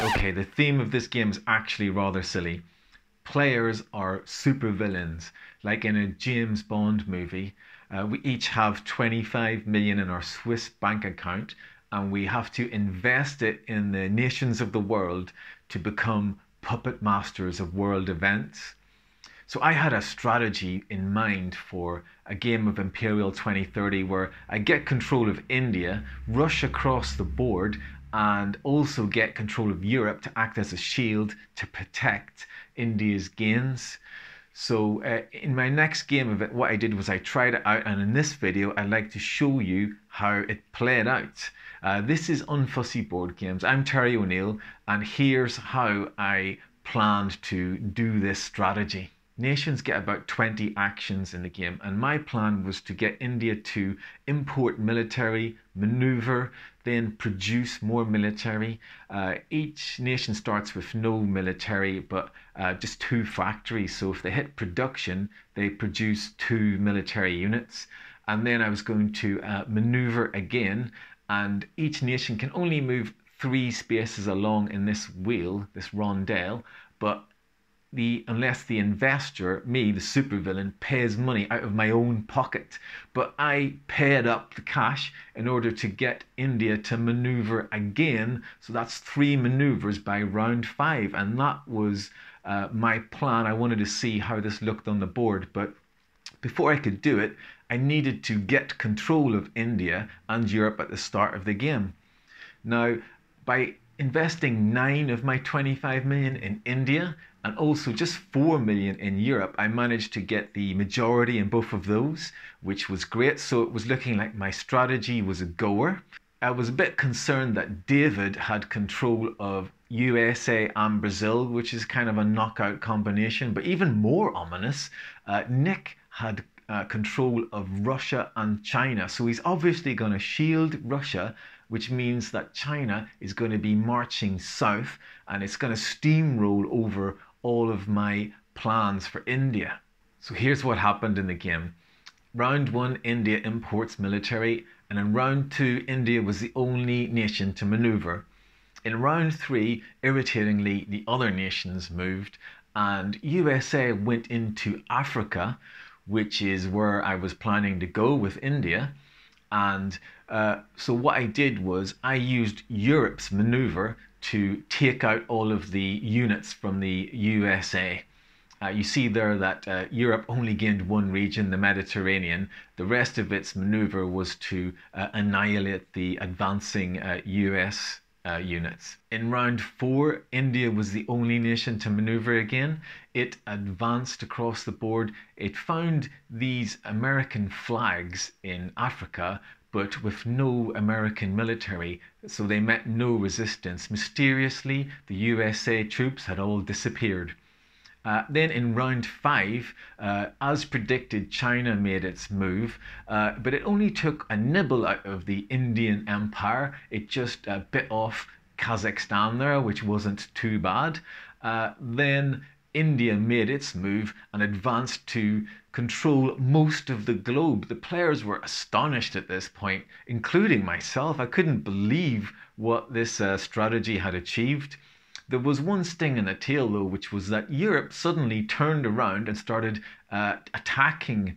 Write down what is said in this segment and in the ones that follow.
Okay, the theme of this game is actually rather silly. Players are supervillains, like in a James Bond movie. We each have 25 million in our Swiss bank account, and we have to invest it in the nations of the world to become puppet masters of world events. So I had a strategy in mind for a game of Imperial 2030 where I get control of India, rush across the board, and also get control of Europe to act as a shield to protect India's gains. So in my next game of it, what I did was I tried it out, and in this video, I'd like to show you how it played out. This is Unfussy Board Games. I'm Terry O'Neill, and here's how I planned to do this strategy. Nations get about 20 actions in the game, and my plan was to get India to import military, maneuver, then produce more military. Each nation starts with no military, but just 2 factories. So if they hit production, they produce 2 military units. And then I was going to maneuver again, and each nation can only move 3 spaces along in this wheel, this rondelle, but unless the investor, me, the supervillain, pays money out of my own pocket. But I paid up the cash in order to get India to maneuver again. So that's 3 maneuvers by round 5. And that was my plan. I wanted to see how this looked on the board. But before I could do it, I needed to get control of India and Europe at the start of the game. Now, by investing 9 of my 25 million in India and also just 4 million in Europe, I managed to get the majority in both of those, which was great. So it was looking like my strategy was a goer. I was a bit concerned that David had control of USA and Brazil, which is kind of a knockout combination, but even more ominous, Nick had control of Russia and China. So he's obviously going to shield Russia, which means that China is going to be marching south and it's going to steamroll over all of my plans for India. So here's what happened in the game. Round 1, India imports military, and in round 2, India was the only nation to maneuver. In round 3, irritatingly, the other nations moved, and USA went into Africa, which is where I was planning to go with India. And so what I did was I used Europe's maneuver to take out all of the units from the USA. You see there that Europe only gained 1 region, the Mediterranean. The rest of its maneuver was to annihilate the advancing US units. In round 4, India was the only nation to maneuver again. It advanced across the board. It found these American flags in Africa, but with no American military, so they met no resistance. Mysteriously, the USA troops had all disappeared. Then in round 5, as predicted, China made its move, but it only took a nibble out of the Indian Empire. It just bit off Kazakhstan there, which wasn't too bad. Then India made its move and advanced to control most of the globe. The players were astonished at this point, including myself. I couldn't believe what this strategy had achieved. There was one sting in the tail, though, which was that Europe suddenly turned around and started attacking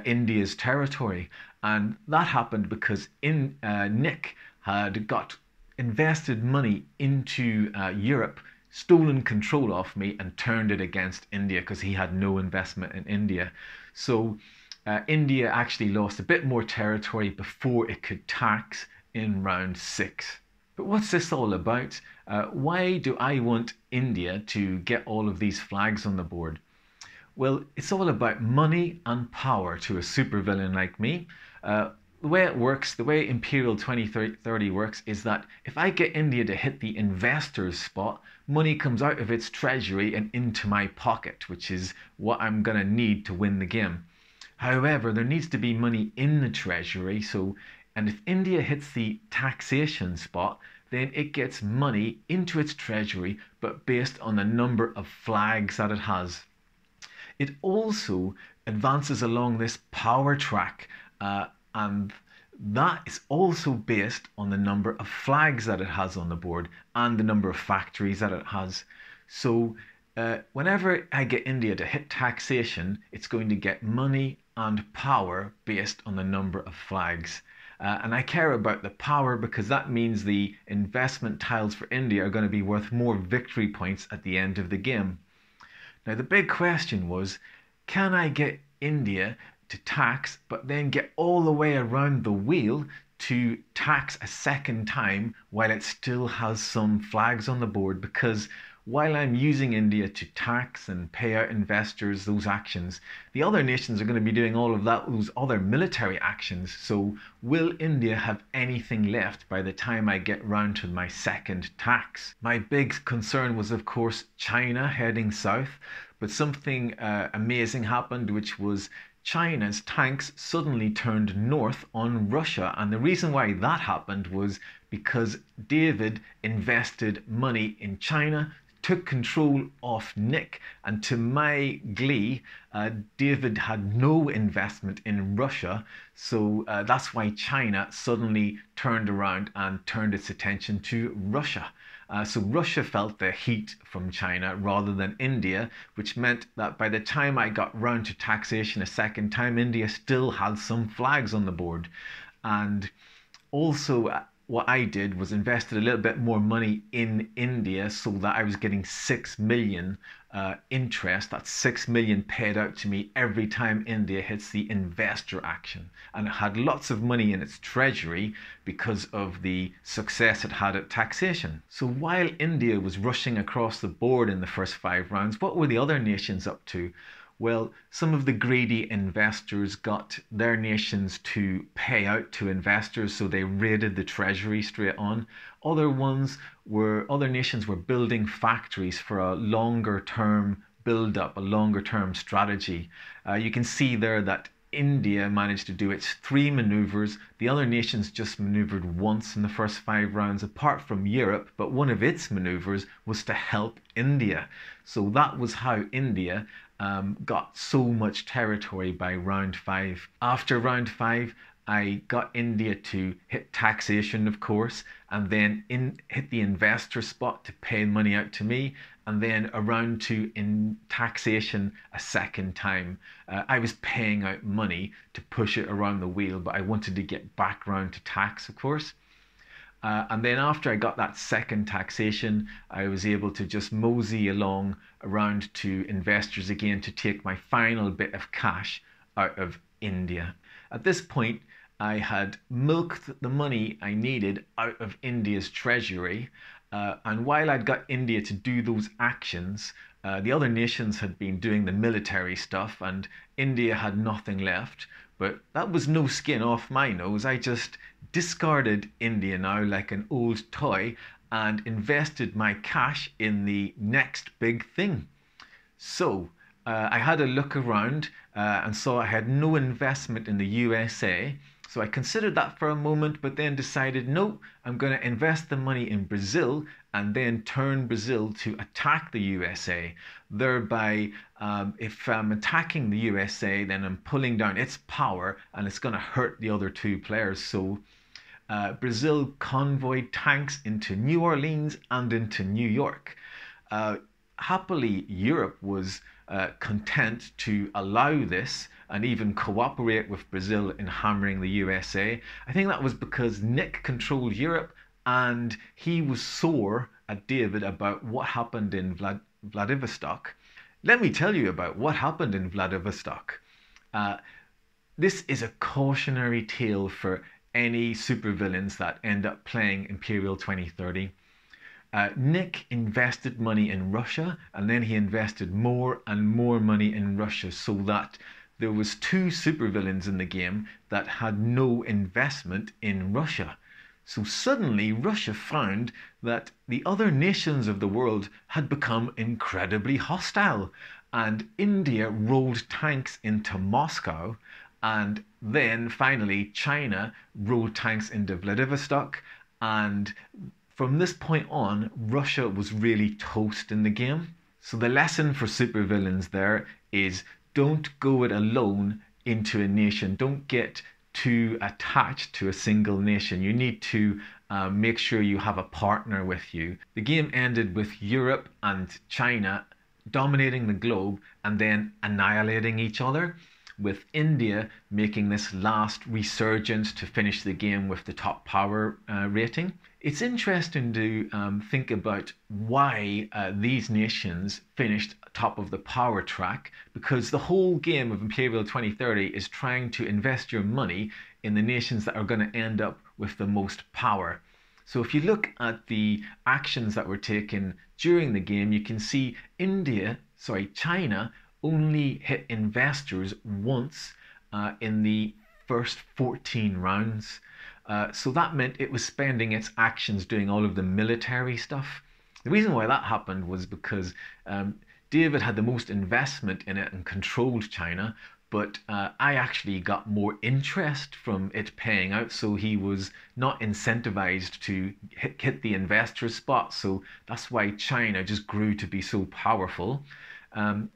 India's territory. And that happened because Nick had got invested money into Europe, stolen control off me, and turned it against India because he had no investment in India. So India actually lost a bit more territory before it could tax in round 6. But what's this all about? Why do I want India to get all of these flags on the board? Well, it's all about money and power to a supervillain like me. The way it works, the way Imperial 2030 works, is that if I get India to hit the investors spot, money comes out of its treasury and into my pocket, which is what I'm going to need to win the game. However, there needs to be money in the treasury, and if India hits the taxation spot, then it gets money into its treasury, but based on the number of flags that it has. It also advances along this power track, and that is also based on the number of flags that it has on the board and the number of factories that it has. So whenever I get India to hit taxation, it's going to get money and power based on the number of flags. And I care about the power because that means the investment tiles for India are going to be worth more victory points at the end of the game. Now, the big question was, can I get India to tax, but then get all the way around the wheel to tax a second time while it still has some flags on the board? Because while I'm using India to tax and pay out investors, those actions, the other nations are going to be doing all of that, those other military actions. So will India have anything left by the time I get round to my second tax? My big concern was, of course, China heading south, but something amazing happened, which was China's tanks suddenly turned north on Russia. And the reason why that happened was because David invested money in China, took control of Nick, and to my glee, David had no investment in Russia. So that's why China suddenly turned around and turned its attention to Russia. So Russia felt the heat from China rather than India, which meant that by the time I got round to taxation a second time, India still had some flags on the board. And also, what I did was invested a little bit more money in India so that I was getting 6 million interest. That's 6 million paid out to me every time India hits the investor action. And it had lots of money in its treasury because of the success it had at taxation. So while India was rushing across the board in the first 5 rounds, what were the other nations up to? Well, some of the greedy investors got their nations to pay out to investors, so they raided the treasury straight on. Other nations were building factories for a longer term build up, a longer term strategy. You can see there that India managed to do its 3 maneuvers. The other nations just maneuvered once in the first 5 rounds, apart from Europe, but one of its maneuvers was to help India. So that was how India got so much territory by round 5. After round 5, I got India to hit taxation, of course, and then hit the investor spot to pay money out to me, and then around to in taxation a second time. I was paying out money to push it around the wheel, but I wanted to get back round to tax, of course. And then after I got that second taxation, I was able to just mosey along around to investors again to take my final bit of cash out of India. At this point, I had milked the money I needed out of India's treasury. And while I'd got India to do those actions, the other nations had been doing the military stuff and India had nothing left. But that was no skin off my nose. I just discarded India now like an old toy and invested my cash in the next big thing. So I had a look around and saw I had no investment in the USA. So I considered that for a moment, but then decided, no, I'm going to invest the money in Brazil and then turn Brazil to attack the USA. Thereby, if I'm attacking the USA, then I'm pulling down its power and it's going to hurt the other 2 players. So Brazil convoyed tanks into New Orleans and into New York. Happily, Europe was content to allow this and even cooperate with Brazil in hammering the USA. I think that was because Nick controlled Europe and he was sore at David about what happened in Vladivostok. Let me tell you about what happened in Vladivostok. This is a cautionary tale for any supervillains that end up playing Imperial 2030. Nick invested money in Russia and then he invested more and more money in Russia so that there was 2 supervillains in the game that had no investment in Russia. So suddenly Russia found that the other nations of the world had become incredibly hostile and India rolled tanks into Moscow and then finally China rolled tanks into Vladivostok, and from this point on Russia was really toast in the game. So the lesson for supervillains there is don't go it alone into a nation. Don't get too attached to a single nation. You need to make sure you have a partner with you. The game ended with Europe and China dominating the globe and then annihilating each other, with India making this last resurgence to finish the game with the top power rating. It's interesting to think about why these nations finished top of the power track, because the whole game of Imperial 2030 is trying to invest your money in the nations that are going to end up with the most power. So if you look at the actions that were taken during the game, you can see China only hit investors once in the first 14 rounds. So that meant it was spending its actions doing all of the military stuff. The reason why that happened was because David had the most investment in it and controlled China, but I actually got more interest from it paying out, so he was not incentivized to hit the investor spot. So that's why China just grew to be so powerful.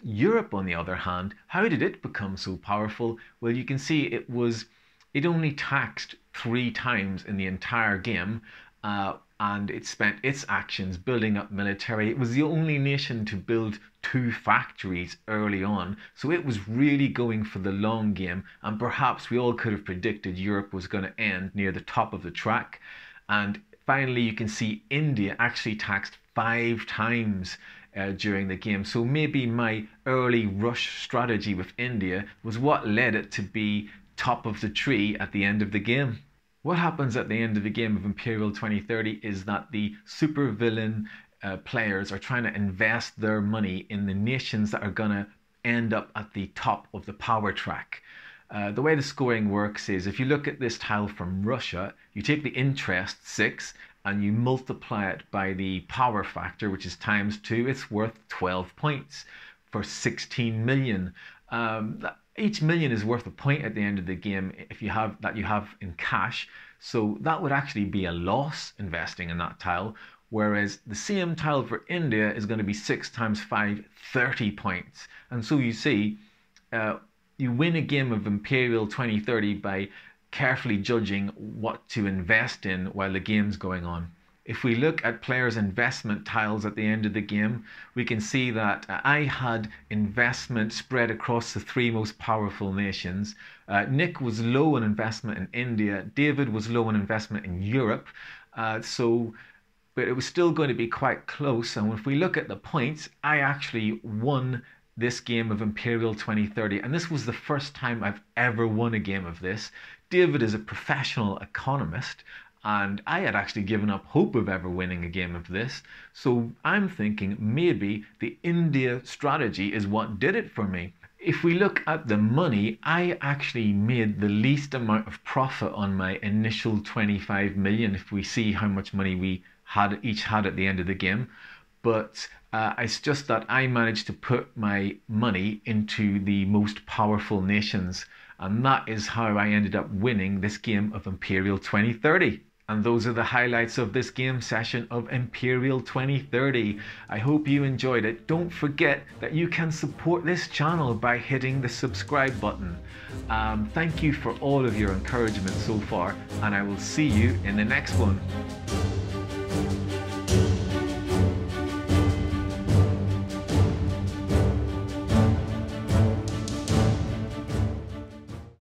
Europe, on the other hand, how did it become so powerful? Well, you can see it only taxed 3 times in the entire game, and it spent its actions building up military. It was the only nation to build 2 factories early on, so it was really going for the long game, and perhaps we all could have predicted Europe was going to end near the top of the track. And finally, you can see India actually taxed 5 times during the game. So maybe my early rush strategy with India was what led it to be top of the tree at the end of the game. What happens at the end of the game of Imperial 2030 is that the supervillain players are trying to invest their money in the nations that are going to end up at the top of the power track. The way the scoring works is, if you look at this tile from Russia, you take the interest 6 and you multiply it by the power factor, which is ×2. It's worth 12 points for 16 million. Each million is worth a point at the end of the game if you have in cash. So that would actually be a loss investing in that tile. Whereas the same tile for India is going to be 6 × 5, 30 points. And so you see, you win a game of Imperial 2030 by carefully judging what to invest in while the game's going on. If we look at players' investment tiles at the end of the game, we can see that I had investment spread across the 3 most powerful nations. Nick was low on investment in India. David was low on investment in Europe. But it was still going to be quite close. And if we look at the points, I actually won this game of Imperial 2030. And this was the first time I've ever won a game of this. David is a professional economist, and I had actually given up hope of ever winning a game of this. So I'm thinking maybe the India strategy is what did it for me. If we look at the money, I actually made the least amount of profit on my initial 25 million, if we see how much money we each had at the end of the game. But it's just that I managed to put my money into the most powerful nations, and that is how I ended up winning this game of Imperial 2030. And those are the highlights of this game session of Imperial 2030. I hope you enjoyed it. Don't forget that you can support this channel by hitting the subscribe button. Thank you for all of your encouragement so far, and I will see you in the next one.